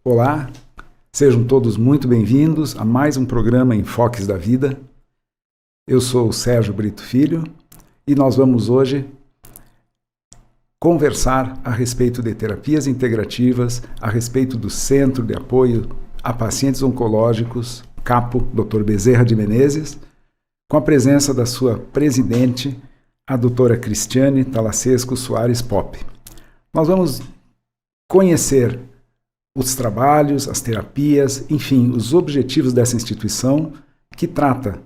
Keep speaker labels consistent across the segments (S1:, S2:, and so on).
S1: Olá, sejam todos muito bem-vindos a mais um programa Enfoques da Vida. Eu sou o Sérgio Brito Filho e nós vamos hoje conversar a respeito de terapias integrativas, a respeito do Centro de Apoio a Pacientes Oncológicos, CAPO, Dr. Bezerra de Menezes, com a presença da sua presidente, a doutora Cristiane Talassesco Soares Poppe. Nós vamos conhecer os trabalhos, as terapias, enfim, os objetivos dessa instituição que trata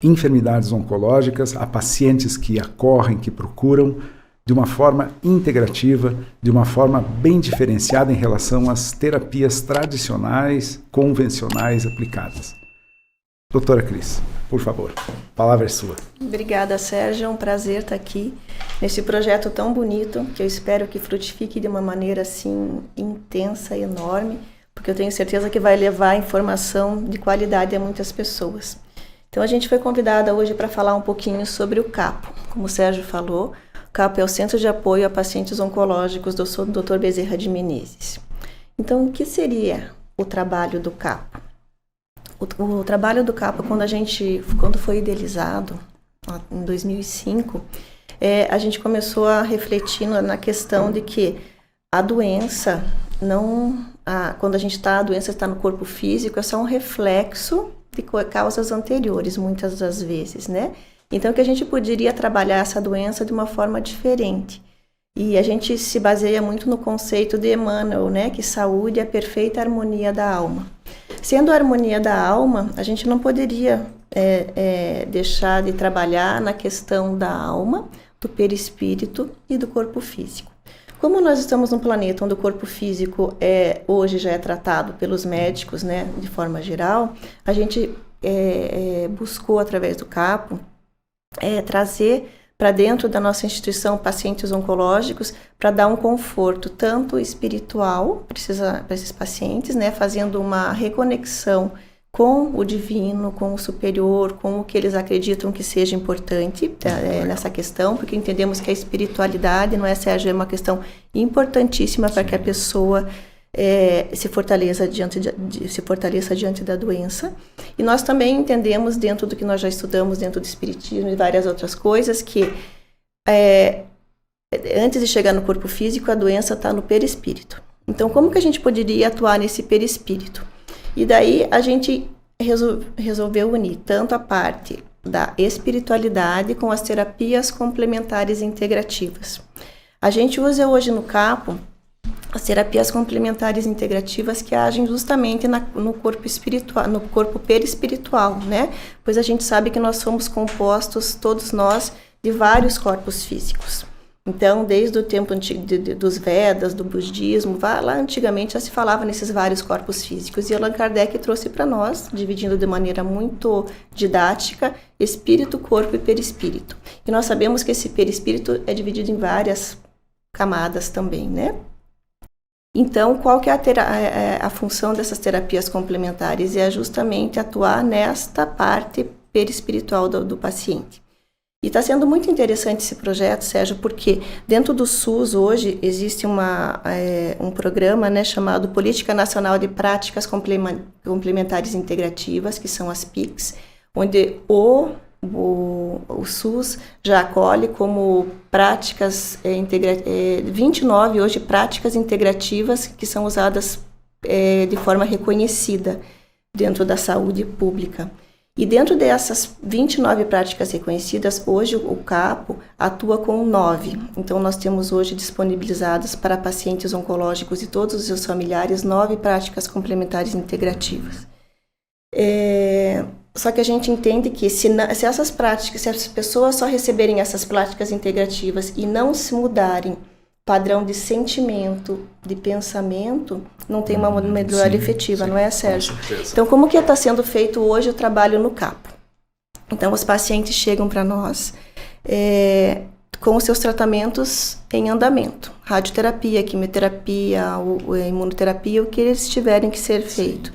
S1: enfermidades oncológicas a pacientes que acorrem, que procuram, de uma forma integrativa, de uma forma bem diferenciada em relação às terapias tradicionais, convencionais aplicadas. Doutora Cris, por favor, a palavra é sua.
S2: Obrigada, Sérgio. É um prazer estar aqui nesse projeto tão bonito, que eu espero que frutifique de uma maneira assim intensa, enorme, porque eu tenho certeza que vai levar informação de qualidade a muitas pessoas. Então a gente foi convidada hoje para falar um pouquinho sobre o CAPO. Como o Sérgio falou, o CAPO é o Centro de Apoio a Pacientes Oncológicos do Dr. Bezerra de Menezes. Então, o que seria o trabalho do CAPO? O trabalho do CAPO, quando foi idealizado, em 2005, a gente começou a refletir na questão de que a doença, quando a doença está no corpo físico, é só um reflexo de causas anteriores, muitas das vezes, né? Então, que a gente poderia trabalhar essa doença de uma forma diferente. E a gente se baseia muito no conceito de Emmanuel, né? Que saúde é a perfeita harmonia da alma. Sendo a harmonia da alma, a gente não poderia deixar de trabalhar na questão da alma, do perispírito e do corpo físico. Como nós estamos num planeta onde o corpo físico hoje já é tratado pelos médicos, né, de forma geral, a gente buscou, através do CAPO, trazer para dentro da nossa instituição pacientes oncológicos para dar um conforto tanto espiritual para esses pacientes, né, fazendo uma reconexão com o divino, com o superior, com o que eles acreditam que seja importante nessa questão, porque entendemos que a espiritualidade, não é, Sérgio, é uma questão importantíssima para que a pessoa se fortaleça diante da doença. E nós também entendemos, dentro do que nós já estudamos, dentro do espiritismo e várias outras coisas, que antes de chegar no corpo físico, a doença está no perispírito. Então, como que a gente poderia atuar nesse perispírito? E daí a gente resolveu unir tanto a parte da espiritualidade com as terapias complementares integrativas. A gente usa hoje no CAPO as terapias complementares integrativas que agem justamente no corpo espiritual, no corpo perispiritual, né? Pois a gente sabe que nós somos compostos, todos nós, de vários corpos físicos. Então, desde o tempo dos Vedas, do budismo, lá antigamente já se falava nesses vários corpos físicos. E Allan Kardec trouxe para nós, dividindo de maneira muito didática, espírito, corpo e perispírito. E nós sabemos que esse perispírito é dividido em várias camadas também, né? Então, qual que é a função dessas terapias complementares? É justamente atuar nesta parte perispiritual do paciente. E está sendo muito interessante esse projeto, Sérgio, porque dentro do SUS hoje existe um programa, né, chamado Política Nacional de Práticas Complementares Integrativas, que são as PICs, onde o SUS já acolhe como práticas 29 hoje práticas integrativas que são usadas de forma reconhecida dentro da saúde pública. E dentro dessas 29 práticas reconhecidas, hoje o CAPO atua com 9. Então, nós temos hoje disponibilizadas para pacientes oncológicos e todos os seus familiares 9 práticas complementares integrativas. Só que a gente entende que se as pessoas só receberem essas práticas integrativas e não se mudarem padrão de sentimento, de pensamento, não tem uma melhora efetiva, não é, Sérgio? Então, como que está sendo feito hoje o trabalho no CAPO? Então, os pacientes chegam para nós com os seus tratamentos em andamento, radioterapia, quimioterapia, imunoterapia, o que eles tiverem que ser feito.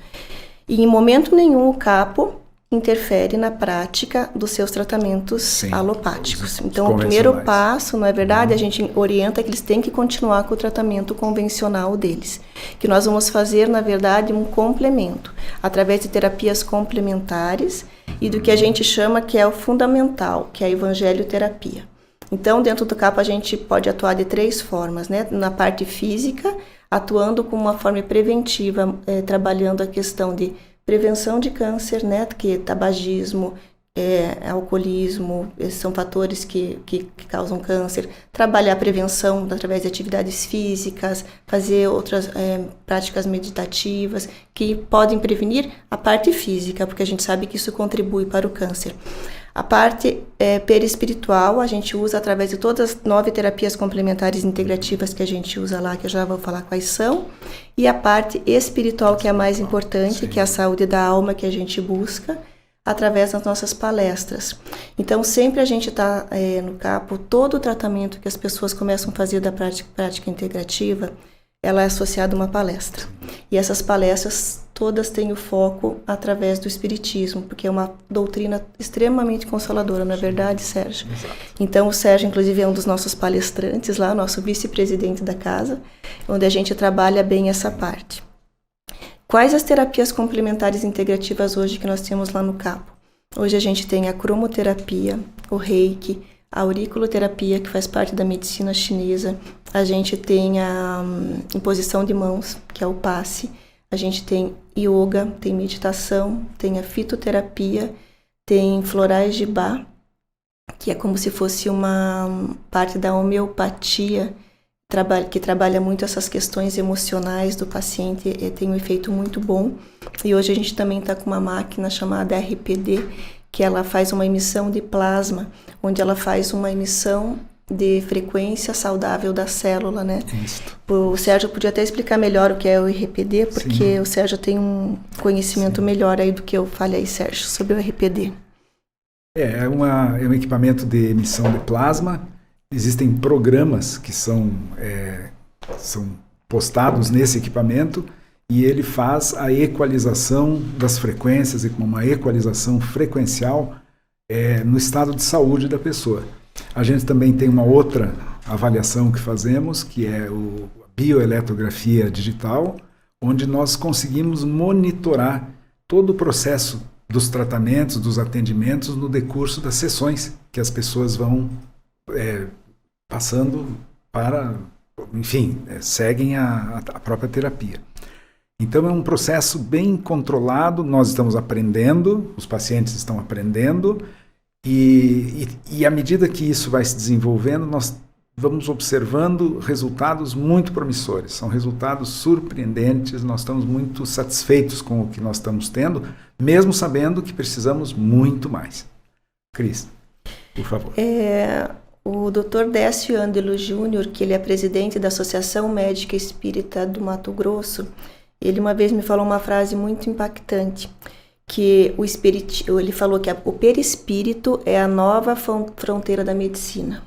S2: E em momento nenhum o CAPO interfere na prática dos seus tratamentos alopáticos. Então, o primeiro passo, não é verdade, a gente orienta que eles têm que continuar com o tratamento convencional deles, que nós vamos fazer, na verdade, um complemento, através de terapias complementares e do que a gente chama que é o fundamental, que é a evangelioterapia. Então, dentro do CAPO, a gente pode atuar de 3 formas, né? Na parte física, atuando com uma forma preventiva, trabalhando a questão de prevenção de câncer, né? Que tabagismo, alcoolismo, esses são fatores que causam câncer. Trabalhar a prevenção através de atividades físicas, fazer outras práticas meditativas que podem prevenir a parte física, porque a gente sabe que isso contribui para o câncer. A parte perispiritual a gente usa através de todas as 9 terapias complementares integrativas que a gente usa lá, que eu já vou falar quais são. E a parte espiritual, que é a mais importante, que é a saúde da alma que a gente busca através das nossas palestras. Então, sempre a gente está no CAPO, todo o tratamento que as pessoas começam a fazer da prática integrativa, ela é associada a uma palestra. E essas palestras todas têm o foco através do Espiritismo, porque é uma doutrina extremamente consoladora, não é verdade, Sérgio?
S1: Exato.
S2: Então, o Sérgio, inclusive, é um dos nossos palestrantes lá, nosso vice-presidente da casa, onde a gente trabalha bem essa parte. Quais as terapias complementares integrativas hoje que nós temos lá no CAPO? Hoje a gente tem a cromoterapia, o reiki, a auriculoterapia, que faz parte da medicina chinesa. A gente tem a imposição de mãos, que é o passe. A gente tem yoga, tem meditação, tem a fitoterapia, tem florais de Bach, que é como se fosse uma parte da homeopatia, que trabalha muito essas questões emocionais do paciente, tem um efeito muito bom. E hoje a gente também está com uma máquina chamada RPD, que ela faz uma emissão de plasma, onde ela faz uma emissão de frequência saudável da célula, né?
S1: Isso.
S2: O Sérgio podia até explicar melhor o que é o RPD, porque o Sérgio tem um conhecimento melhor aí do que eu falei, Sérgio, sobre o RPD.
S1: É um equipamento de emissão de plasma. Existem programas que são postados nesse equipamento e ele faz a equalização das frequências, uma equalização frequencial no estado de saúde da pessoa. A gente também tem uma outra avaliação que fazemos, que é a bioeletrografia digital, onde nós conseguimos monitorar todo o processo dos tratamentos, dos atendimentos no decurso das sessões que as pessoas vão passando para, enfim, seguem a própria terapia. Então é um processo bem controlado, nós estamos aprendendo, os pacientes estão aprendendo, e à medida que isso vai se desenvolvendo, nós vamos observando resultados muito promissores, são resultados surpreendentes, nós estamos muito satisfeitos com o que nós estamos tendo, mesmo sabendo que precisamos muito mais. Cris, por favor.
S2: O Dr. Décio Ândelo Júnior, que ele é presidente da Associação Médica Espírita do Mato Grosso, ele uma vez me falou uma frase muito impactante, que ele falou que o perispírito é a nova fronteira da medicina.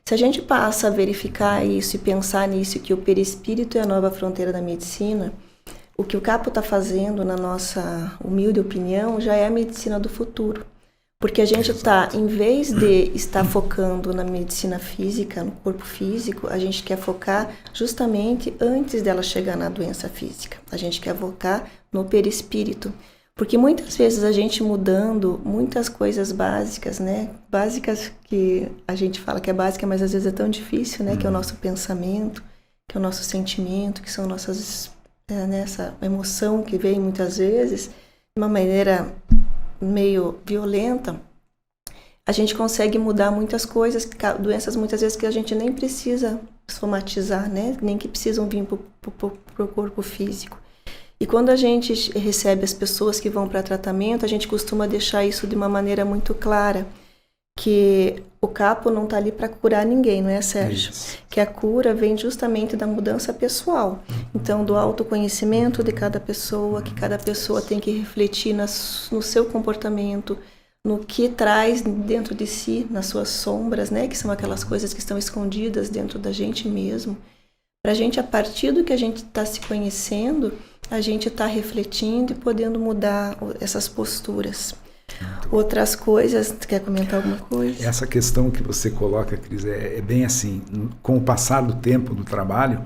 S2: Se a gente passa a verificar isso e pensar nisso, que o perispírito é a nova fronteira da medicina, o que o CAPO está fazendo, na nossa humilde opinião, já é a medicina do futuro. Porque a gente está, em vez de estar focando na medicina física, no corpo físico, a gente quer focar justamente antes dela chegar na doença física. A gente quer focar no perispírito. Porque muitas vezes a gente mudando muitas coisas básicas, né? Básicas que a gente fala que é básica, mas às vezes é tão difícil, né? Que é o nosso pensamento, que é o nosso sentimento, que são nossas... essa emoção que vem muitas vezes de uma maneira meio violenta, a gente consegue mudar muitas coisas, doenças muitas vezes que a gente nem precisa somatizar, né? Nem que precisam vir para o corpo físico. E quando a gente recebe as pessoas que vão para tratamento, a gente costuma deixar isso de uma maneira muito clara, que o CAPO não está ali para curar ninguém, não é, Sérgio? Que a cura vem justamente da mudança pessoal. Então, do autoconhecimento de cada pessoa, que cada pessoa tem que refletir no seu comportamento, no que traz dentro de si, nas suas sombras, né? Que são aquelas coisas que estão escondidas dentro da gente mesmo. Para a gente, a partir do que a gente está se conhecendo, a gente está refletindo e podendo mudar essas posturas. Outras coisas, tu quer comentar alguma coisa?
S1: Essa questão que você coloca, Cris, é bem assim. Com o passar do tempo do trabalho,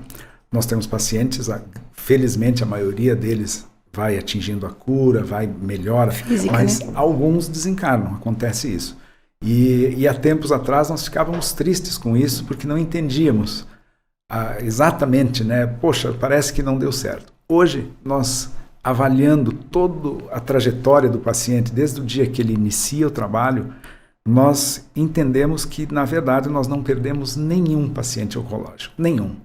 S1: nós temos pacientes, felizmente a maioria deles vai atingindo a cura, melhora,
S2: Física,
S1: mas
S2: né?
S1: alguns desencarnam, acontece isso. E há tempos atrás nós ficávamos tristes com isso, porque não entendíamos exatamente, né? Poxa, parece que não deu certo. Hoje, nós avaliando toda a trajetória do paciente, desde o dia que ele inicia o trabalho, nós entendemos que, na verdade, nós não perdemos nenhum paciente oncológico, nenhum.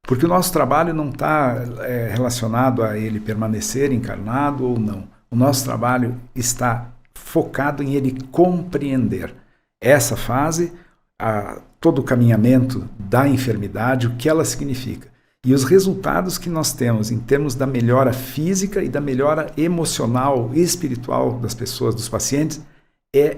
S1: Porque o nosso trabalho não está relacionado a ele permanecer encarnado ou não. O nosso trabalho está focado em ele compreender essa fase, todo o caminhamento da enfermidade, o que ela significa. E os resultados que nós temos em termos da melhora física e da melhora emocional e espiritual das pessoas, dos pacientes, é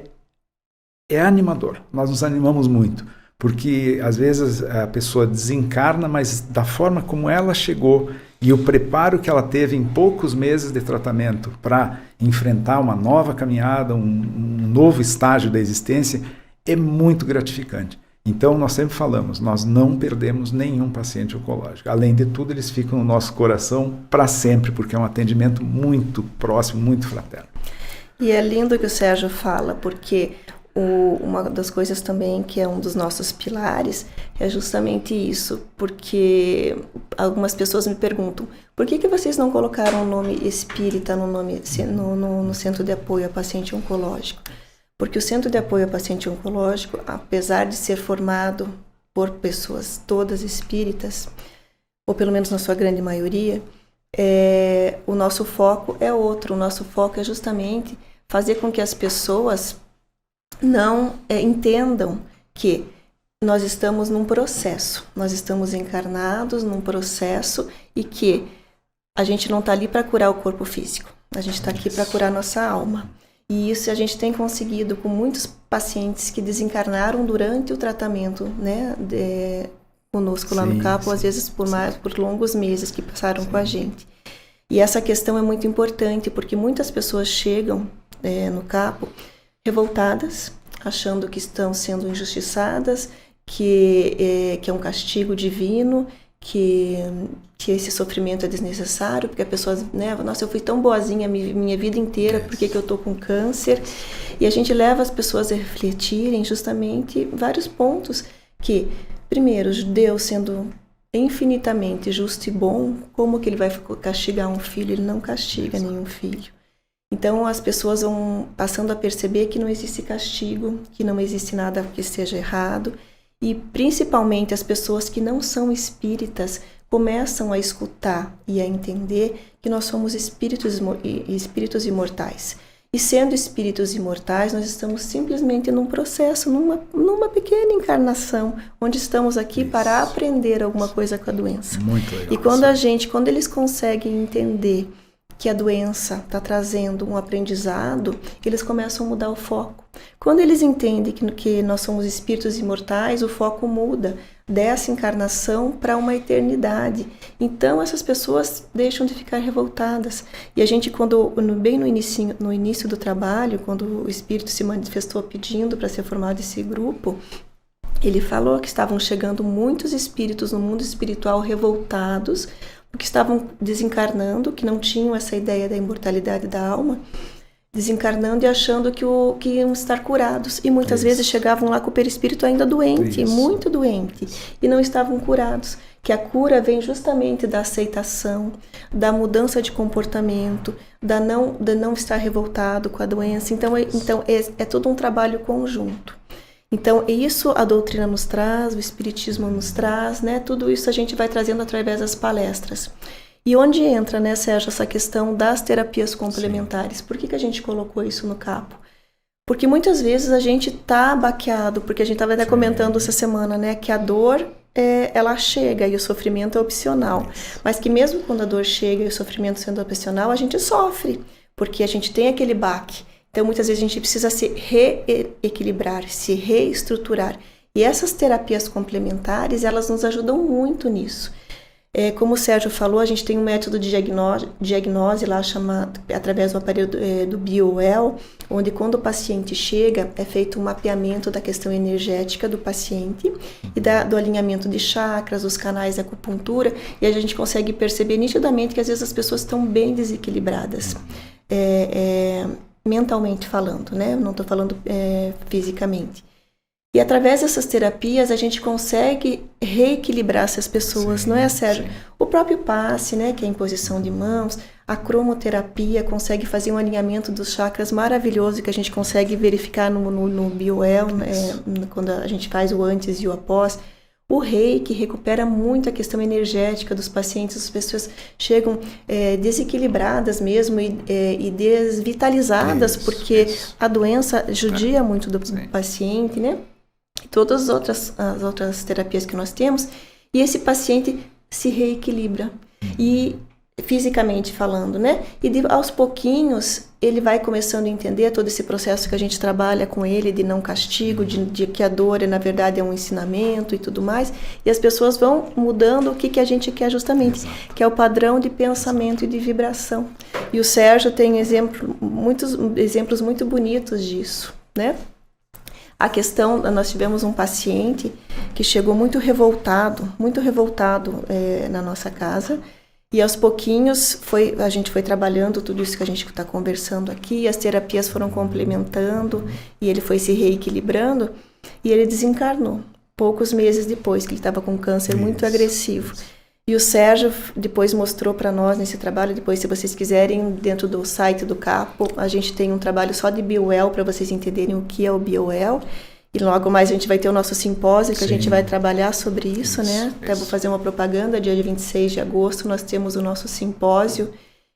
S1: animador. Nós nos animamos muito, porque às vezes a pessoa desencarna, mas da forma como ela chegou e o preparo que ela teve em poucos meses de tratamento para enfrentar uma nova caminhada, um novo estágio da existência, é muito gratificante. Então, nós sempre falamos, nós não perdemos nenhum paciente oncológico. Além de tudo, eles ficam no nosso coração para sempre, porque é um atendimento muito próximo, muito fraterno.
S2: E é lindo que o Sérgio fala, porque uma das coisas também que é um dos nossos pilares é justamente isso, porque algumas pessoas me perguntam, por que vocês não colocaram o nome espírita no Centro de Apoio a Paciente Oncológico? Porque o Centro de Apoio ao Paciente Oncológico, apesar de ser formado por pessoas todas espíritas, ou pelo menos na sua grande maioria, o nosso foco é outro. O nosso foco é justamente fazer com que as pessoas não entendam que nós estamos num processo, nós estamos encarnados num processo e que a gente não está ali para curar o corpo físico, a gente está aqui para curar a nossa alma. E isso a gente tem conseguido com muitos pacientes que desencarnaram durante o tratamento, né, conosco lá no CAPO, às vezes por longos meses que passaram com a gente. E essa questão é muito importante, porque muitas pessoas chegam no CAPO revoltadas, achando que estão sendo injustiçadas, que é um castigo divino, que esse sofrimento é desnecessário, porque a pessoa, né, nossa, eu fui tão boazinha minha vida inteira, por que eu estou com câncer? E a gente leva as pessoas a refletirem justamente vários pontos que, primeiro, Deus sendo infinitamente justo e bom, como que ele vai castigar um filho? Ele não castiga nenhum filho. Então as pessoas vão passando a perceber que não existe castigo, que não existe nada que seja errado, e principalmente as pessoas que não são espíritas começam a escutar e a entender que nós somos espíritos imortais. E sendo espíritos imortais, nós estamos simplesmente num processo, numa pequena encarnação, onde estamos aqui para aprender alguma coisa com a doença.
S1: Muito legal.
S2: E quando eles conseguem entender que a doença está trazendo um aprendizado, eles começam a mudar o foco. Quando eles entendem que nós somos espíritos imortais, o foco muda dessa encarnação para uma eternidade. Então, essas pessoas deixam de ficar revoltadas. E a gente, bem no início do trabalho, quando o espírito se manifestou pedindo para ser formado esse grupo, ele falou que estavam chegando muitos espíritos no mundo espiritual revoltados, porque estavam desencarnando, que não tinham essa ideia da imortalidade da alma, desencarnando e achando que iam estar curados. E muitas vezes chegavam lá com o perispírito ainda doente, muito doente, e não estavam curados. Que a cura vem justamente da aceitação, da mudança de comportamento, de não estar revoltado com a doença. Então é todo um trabalho conjunto. Então, isso a doutrina nos traz, o espiritismo nos traz, né? Tudo isso a gente vai trazendo através das palestras. E onde entra, né, Sérgio, essa questão das terapias complementares? Sim. Por que a gente colocou isso no CAPO? Porque muitas vezes a gente está baqueado, porque a gente estava até comentando essa semana, né, que a dor, ela chega e o sofrimento é opcional. Mas que mesmo quando a dor chega e o sofrimento sendo opcional, a gente sofre, porque a gente tem aquele baque. Então, muitas vezes a gente precisa se reequilibrar, se reestruturar. E essas terapias complementares, elas nos ajudam muito nisso. Como o Sérgio falou, a gente tem um método de diagnose lá chamado, através do aparelho do BioWell, onde quando o paciente chega, é feito um mapeamento da questão energética do paciente e do alinhamento de chakras, os canais da acupuntura, e a gente consegue perceber nitidamente que às vezes as pessoas estão bem desequilibradas, mentalmente falando, né? Não estou falando fisicamente. E através dessas terapias a gente consegue reequilibrar essas pessoas, não é, Sérgio? Sim. O próprio passe, né, que é a imposição de mãos, a cromoterapia consegue fazer um alinhamento dos chakras maravilhoso que a gente consegue verificar no BioWell, quando a gente faz o antes e o após. O Reiki recupera muito a questão energética dos pacientes, as pessoas chegam desequilibradas mesmo e desvitalizadas, porque a doença judia muito do paciente, né? Todas as outras terapias que nós temos, e esse paciente se reequilibra, e fisicamente falando, né? E aos pouquinhos ele vai começando a entender todo esse processo que a gente trabalha com ele de não castigo, de que a dor na verdade é um ensinamento e tudo mais, e as pessoas vão mudando o que a gente quer justamente, que é o padrão de pensamento e de vibração. E o Sérgio tem muitos exemplos muito bonitos disso, né? A questão, nós tivemos um paciente que chegou muito revoltado na nossa casa, e aos pouquinhos a gente foi trabalhando tudo isso que a gente está conversando aqui, as terapias foram complementando, e ele foi se reequilibrando, e ele desencarnou, poucos meses depois, que ele estava com câncer muito agressivo. E o Sérgio depois mostrou para nós nesse trabalho, depois se vocês quiserem, dentro do site do Capo, a gente tem um trabalho só de BioWell para vocês entenderem o que é o BioWell. E logo mais a gente vai ter o nosso simpósio, que a gente vai trabalhar sobre isso, né? Até vou fazer uma propaganda, dia 26 de agosto nós temos o nosso simpósio,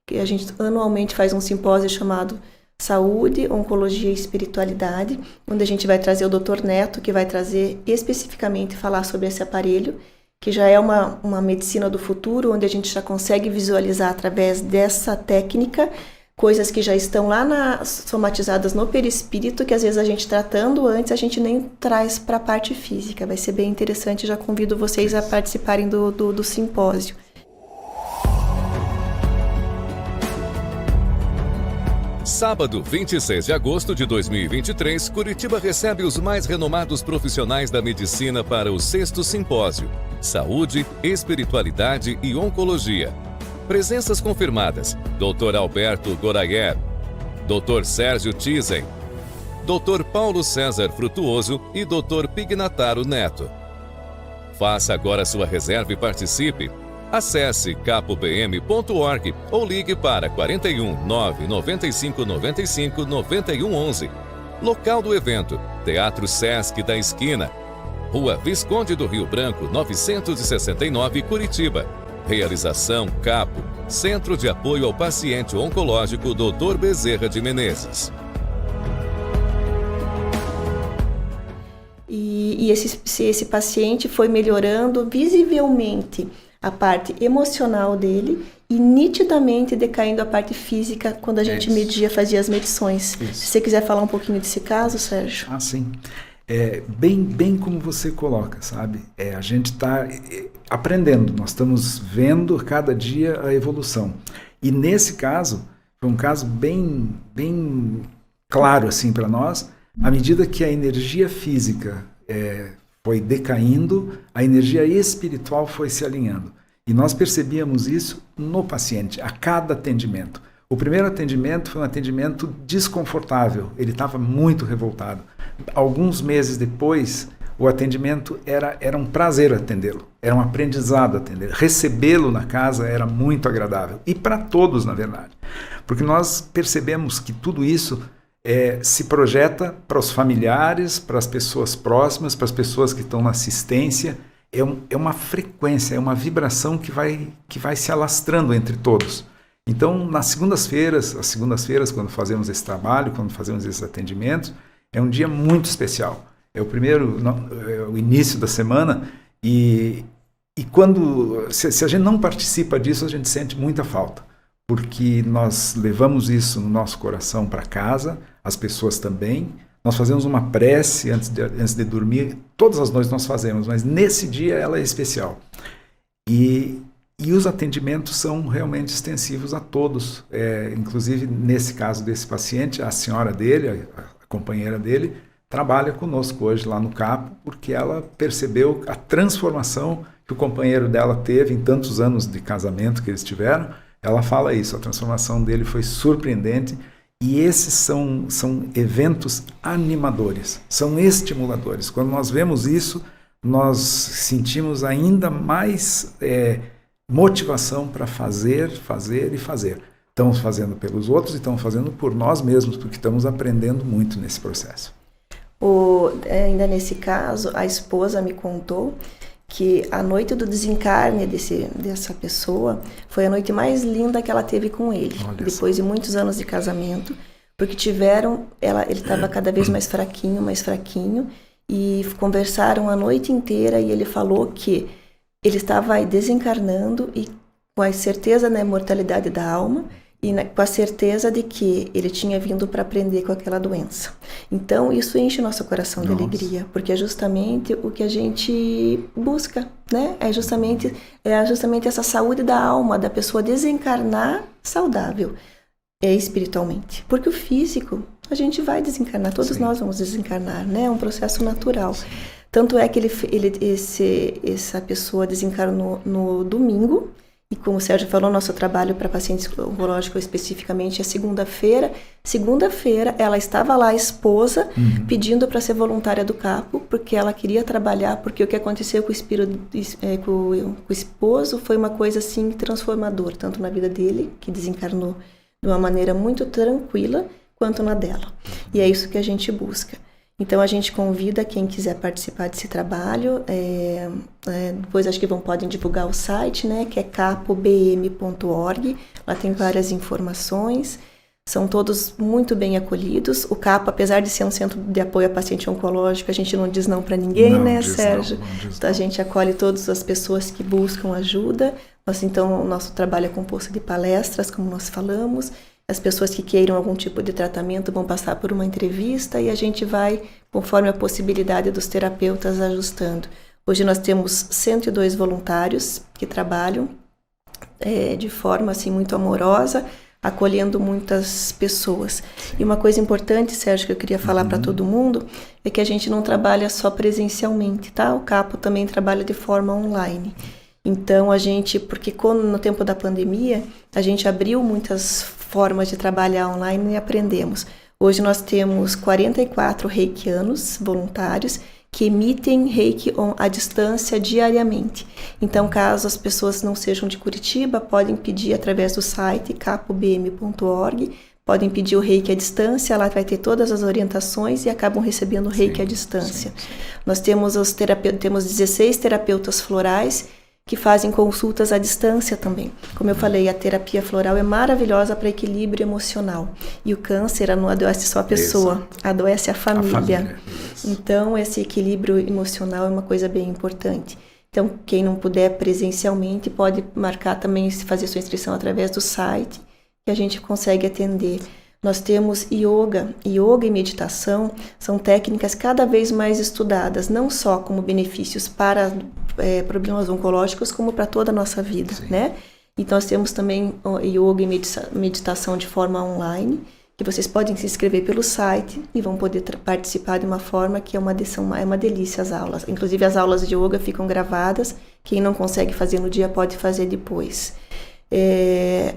S2: que a gente anualmente faz um simpósio chamado Saúde, Oncologia e Espiritualidade, onde a gente vai trazer o Dr. Neto, que vai trazer especificamente falar sobre esse aparelho, que já é uma medicina do futuro, onde a gente já consegue visualizar através dessa técnica coisas que já estão lá somatizadas no perispírito, que às vezes a gente tratando antes, a gente nem traz para a parte física. Vai ser bem interessante, já convido vocês a participarem do simpósio.
S3: Sábado, 26 de agosto de 2023, Curitiba recebe os mais renomados profissionais da medicina para o 6º Simpósio Saúde, Espiritualidade e Oncologia. Presenças confirmadas: Dr. Alberto Gorayer, Dr. Sérgio Tizen, Dr. Paulo César Frutuoso e Dr. Pignataro Neto. Faça agora sua reserva e participe. Acesse capopm.org ou ligue para 41 995 95 91 11. Local do evento: Teatro Sesc da Esquina, Rua Visconde do Rio Branco, 969, Curitiba. Realização Capo, Centro de Apoio ao Paciente Oncológico Dr. Bezerra de Menezes.
S2: E esse paciente foi melhorando visivelmente a parte emocional dele e nitidamente decaindo a parte física quando a gente fazia as medições. Isso. Se você quiser falar um pouquinho desse caso, Sérgio.
S1: Ah, sim. Bem como você coloca, sabe? A gente está aprendendo, nós estamos vendo cada dia a evolução. E nesse caso, foi um caso bem claro assim para nós, à medida que a energia física foi decaindo, a energia espiritual foi se alinhando. E nós percebíamos isso no paciente, a cada atendimento. O primeiro atendimento foi um atendimento desconfortável, ele estava muito revoltado. Alguns meses depois, o atendimento era um prazer atendê-lo, era um aprendizado atendê-lo. Recebê-lo na casa era muito agradável, e para todos, na verdade. Porque nós percebemos que tudo isso se projeta para os familiares, para as pessoas próximas, para as pessoas que estão na assistência. É uma frequência, é uma vibração que vai se alastrando entre todos. Então, as segundas-feiras, quando fazemos esse trabalho, quando fazemos esses atendimentos, é um dia muito especial. É o início da semana, e quando se a gente não participa disso, a gente sente muita falta, porque nós levamos isso no nosso coração para casa, as pessoas também. Nós fazemos uma prece antes de dormir, todas as noites nós fazemos, mas nesse dia ela é especial. E E os atendimentos são realmente extensivos a todos. Inclusive, nesse caso desse paciente, a senhora dele, a companheira dele, trabalha conosco hoje lá no CAPO, porque ela percebeu a transformação que o companheiro dela teve em tantos anos de casamento que eles tiveram. Ela fala isso, a transformação dele foi surpreendente. E esses são eventos animadores, são estimuladores. Quando nós vemos isso, nós sentimos ainda mais motivação para fazer e fazer. Estamos fazendo pelos outros e estamos fazendo por nós mesmos, porque estamos aprendendo muito nesse processo.
S2: Ainda nesse caso, a esposa me contou que a noite do desencarne dessa pessoa foi a noite mais linda que ela teve com ele. Olha, depois de muitos anos de casamento, porque ele estava cada vez mais fraquinho, e conversaram a noite inteira, e ele falou que ele estava desencarnando e com a certeza da imortalidade da alma, e com a certeza de que ele tinha vindo para aprender com aquela doença. Então, isso enche nosso coração de alegria, porque é justamente o que a gente busca, né? É justamente essa saúde da alma, da pessoa desencarnar saudável, espiritualmente. Porque o físico, a gente vai desencarnar, todos nós vamos desencarnar, né? É um processo natural. Sim. Tanto é que essa pessoa desencarnou no domingo. E como o Sérgio falou, nosso trabalho para pacientes oncológicos especificamente é segunda-feira. Segunda-feira, ela estava lá, a esposa, pedindo para ser voluntária do CAPO, porque ela queria trabalhar, porque o que aconteceu com o esposo foi uma coisa assim transformadora, tanto na vida dele, que desencarnou de uma maneira muito tranquila, quanto na dela. E é isso que a gente busca. Então, a gente convida quem quiser participar desse trabalho. Depois acho que podem divulgar o site, né, que é capobm.org. Lá tem várias informações. São todos muito bem acolhidos. O CAPO, apesar de ser um centro de apoio a paciente oncológico, a gente não diz não para ninguém, né, Sérgio? Então, a gente acolhe todas as pessoas que buscam ajuda. Então, o nosso trabalho é composto de palestras, como nós falamos. As pessoas que queiram algum tipo de tratamento vão passar por uma entrevista e a gente vai, conforme a possibilidade dos terapeutas, ajustando. Hoje nós temos 102 voluntários que trabalham de forma assim, muito amorosa, acolhendo muitas pessoas. E uma coisa importante, Sérgio, que eu queria falar para todo mundo, é que a gente não trabalha só presencialmente, tá? O CAPO também trabalha de forma online. Então, porque no tempo da pandemia, a gente abriu muitas formas de trabalhar online e aprendemos. Hoje nós temos 44 reikianos voluntários que emitem reiki à distância diariamente. Então, caso as pessoas não sejam de Curitiba, podem pedir através do site capobm.org, podem pedir o reiki à distância, lá vai ter todas as orientações e acabam recebendo o reiki à distância. Sim. Nós temos temos 16 terapeutas florais que fazem consultas à distância também. Como eu falei, a terapia floral é maravilhosa para equilíbrio emocional. E o câncer não adoece só a pessoa, adoece a família. Então, esse equilíbrio emocional é uma coisa bem importante. Então, quem não puder presencialmente pode marcar também, fazer sua inscrição através do site, que a gente consegue atender. Nós temos yoga e meditação são técnicas cada vez mais estudadas, não só como benefícios para problemas oncológicos, como para toda a nossa vida, né? Então, nós temos também yoga e meditação de forma online, que vocês podem se inscrever pelo site e vão poder participar de uma forma que é uma delícia as aulas. Inclusive, as aulas de yoga ficam gravadas, quem não consegue fazer no dia pode fazer depois.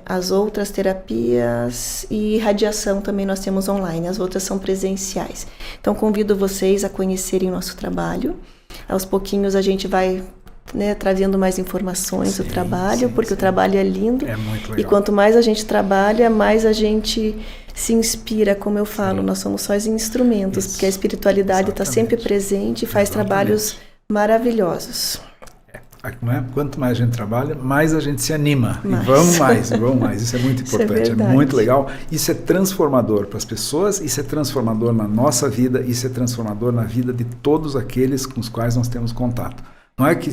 S2: As outras terapias e radiação também nós temos online, as outras são presenciais. Então, convido vocês a conhecerem nosso trabalho. Aos pouquinhos a gente vai trazendo mais informações do trabalho, porque o trabalho é lindo. É muito legal. E quanto mais a gente trabalha, mais a gente se inspira, como eu falo, nós somos só os instrumentos, porque a espiritualidade está sempre presente e faz trabalhos maravilhosos.
S1: Quanto mais a gente trabalha, mais a gente se anima. E vamos mais. Isso é muito importante, é muito legal. Isso é transformador para as pessoas, isso é transformador na nossa vida, isso é transformador na vida de todos aqueles com os quais nós temos contato. Não é que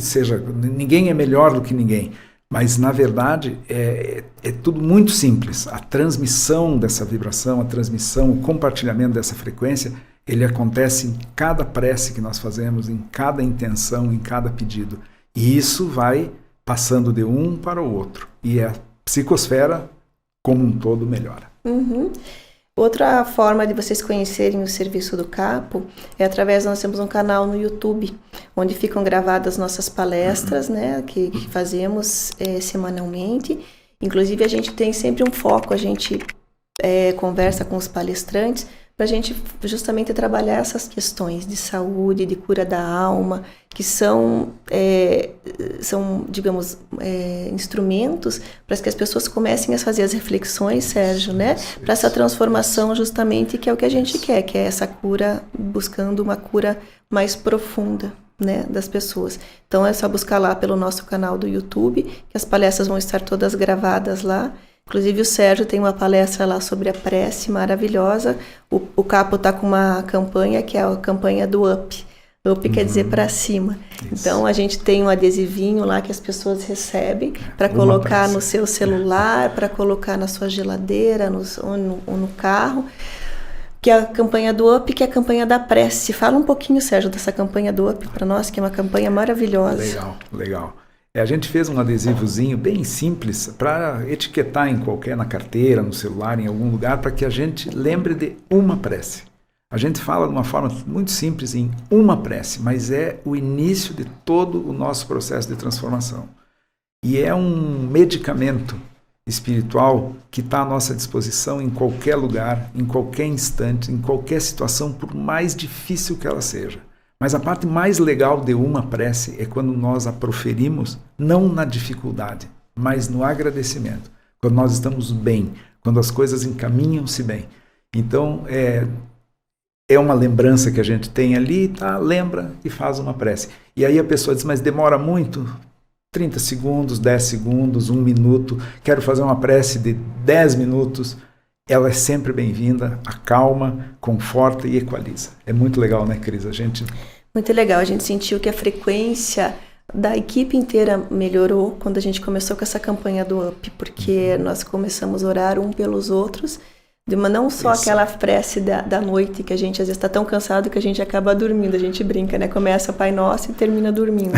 S1: ninguém é melhor do que ninguém, mas na verdade é tudo muito simples. A transmissão dessa vibração, a transmissão, o compartilhamento dessa frequência, ele acontece em cada prece que nós fazemos, em cada intenção, em cada pedido. E isso vai passando de um para o outro. E a psicosfera como um todo melhora.
S2: Uhum. Outra forma de vocês conhecerem o serviço do CAPO é através, nós temos um canal no YouTube, onde ficam gravadas nossas palestras, né, que fazemos semanalmente. Inclusive, a gente tem sempre um foco, a gente conversa com os palestrantes para a gente justamente trabalhar essas questões de saúde, de cura da alma, que são digamos, instrumentos para que as pessoas comecem a fazer as reflexões, Sérgio, né? Para essa transformação justamente que é o que a gente quer, que é essa cura, buscando uma cura mais profunda, né, das pessoas. Então é só buscar lá pelo nosso canal do YouTube, que as palestras vão estar todas gravadas lá. Inclusive o Sérgio tem uma palestra lá sobre a prece maravilhosa. O Capo está com uma campanha que é a campanha do UP. UP quer dizer para cima. Isso. Então a gente tem um adesivinho lá que as pessoas recebem para colocar no seu celular, para colocar na sua geladeira ou no carro. Que é a campanha do UP, que é a campanha da prece. Fala um pouquinho, Sérgio, dessa campanha do UP para nós, que é uma campanha maravilhosa.
S1: Legal. A gente fez um adesivozinho bem simples para etiquetar na carteira, no celular, em algum lugar, para que a gente lembre de uma prece. A gente fala de uma forma muito simples em uma prece, mas é o início de todo o nosso processo de transformação. E é um medicamento espiritual que está à nossa disposição em qualquer lugar, em qualquer instante, em qualquer situação, por mais difícil que ela seja. Mas a parte mais legal de uma prece é quando nós a proferimos, não na dificuldade, mas no agradecimento. Quando nós estamos bem, quando as coisas encaminham-se bem. Então, é uma lembrança que a gente tem ali, tá? Lembra e faz uma prece. E aí a pessoa diz, mas demora muito? 30 segundos, 10 segundos, 1 minuto. Quero fazer uma prece de 10 minutos. Ela é sempre bem-vinda, acalma, conforta e equaliza. É muito legal, né, Cris?
S2: Muito legal. A gente sentiu que a frequência da equipe inteira melhorou quando a gente começou com essa campanha do UP, porque nós começamos a orar um pelos outros, não só aquela prece da noite, que a gente às vezes está tão cansado que a gente acaba dormindo, a gente brinca, né? Começa Pai Nosso e termina dormindo.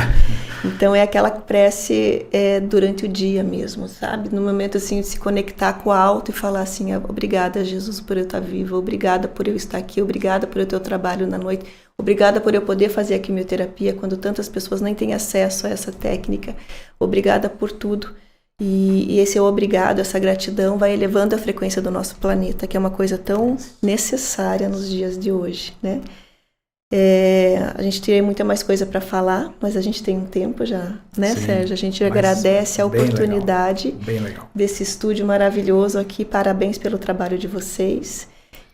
S2: Então é aquela prece durante o dia mesmo, sabe? No momento assim de se conectar com o alto e falar assim, obrigada Jesus por eu estar viva, obrigada por eu estar aqui, obrigada por eu ter o trabalho na noite, obrigada por eu poder fazer a quimioterapia quando tantas pessoas nem têm acesso a essa técnica, obrigada por tudo. E esse obrigado, essa gratidão vai elevando a frequência do nosso planeta, que é uma coisa tão necessária nos dias de hoje, né? A gente teria muita mais coisa para falar, mas a gente tem um tempo já, né, sim, Sérgio? A gente agradece a oportunidade desse estúdio maravilhoso aqui. Parabéns pelo trabalho de vocês.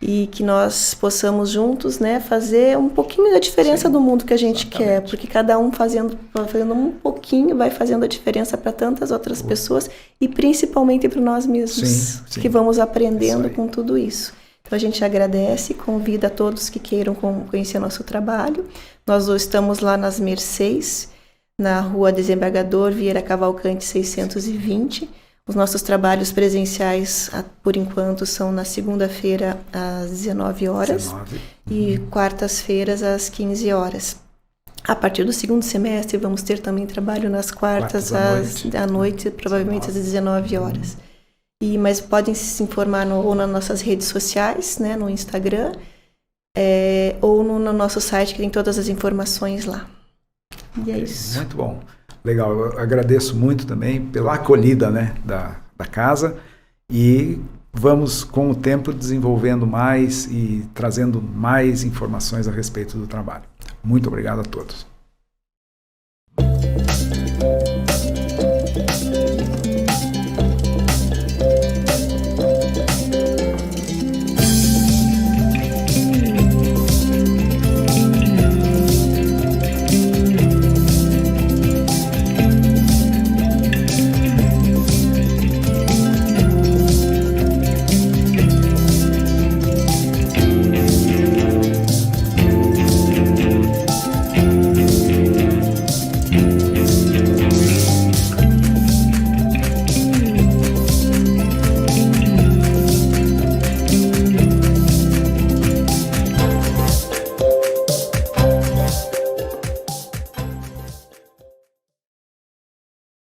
S2: E que nós possamos juntos, né, fazer um pouquinho da diferença do mundo que a gente quer, porque cada um fazendo um pouquinho vai fazendo a diferença para tantas outras pessoas e principalmente para nós mesmos, que vamos aprendendo com tudo isso. Então a gente agradece e convida a todos que queiram conhecer nosso trabalho. Nós estamos lá nas Mercês, na Rua Desembargador Vieira Cavalcante 620. Os nossos trabalhos presenciais, por enquanto, são na segunda-feira às 19 horas e quartas-feiras às 15 horas. A partir do segundo semestre, vamos ter também trabalho nas quartas à noite, provavelmente às 19 horas. Mas podem se informar ou nas nossas redes sociais, né, no Instagram, ou no nosso site, que tem todas as informações lá. E é isso.
S1: Muito bom. Legal, eu agradeço muito também pela acolhida, né, da casa, e vamos com o tempo desenvolvendo mais e trazendo mais informações a respeito do trabalho. Muito obrigado a todos.